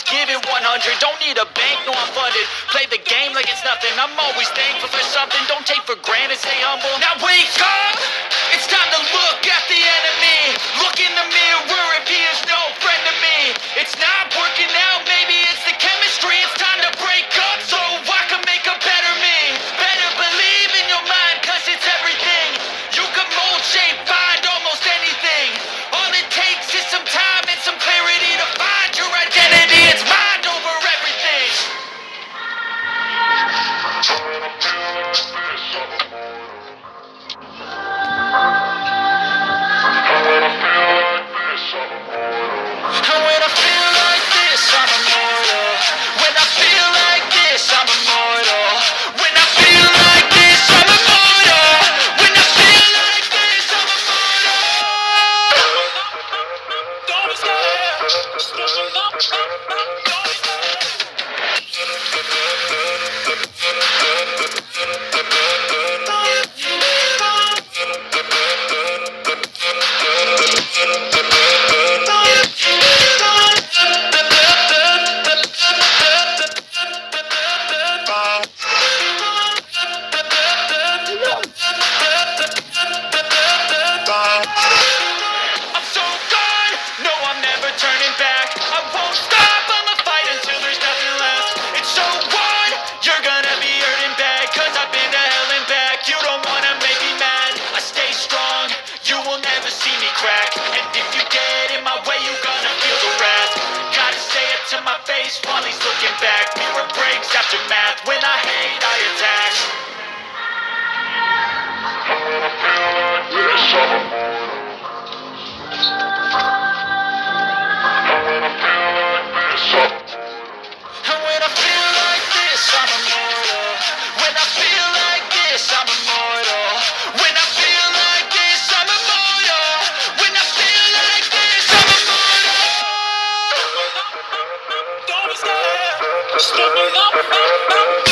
always give it 100. Don't need a bank, no I'm funded. Play the game like it's nothing. I'm always thankful for something. Don't take for granted, stay humble. Now wake up! It's time to look at the enemy. Look in the mirror if he is no friend to me. It's not working out, maybe it's the chemistry. It's time to break up so I can make a better me. Better believe in your mind, cause it's everything. You can mold, shape, find almost anything. All it takes is some time and some clarity to find your identity. It's mind over everything. And when I feel like this, I'm immortal. When I feel like this, I'm immortal. When I feel like this, I'm immortal. When I feel like this, I'm immortal. Don't be scared. Don't be I'm so gone, no I'm never turning back. I won't stop, I'ma fight until there's nothing left. It's so on, you're gonna be hurting bad. Cause I've been to hell and back. You don't wanna make me mad, I stay strong, you will never see me crack. And if you get in my way, you gonna feel the wrath. Gotta say it to my face while he's looking back. Mirror breaks after math, when I hate I attack. And when I feel like this, I'm immortal. When I feel like this, I'm immortal. When I feel like this, I'm immortal. When I feel like this, I'm immortal. Don't be scared. Don't be scared.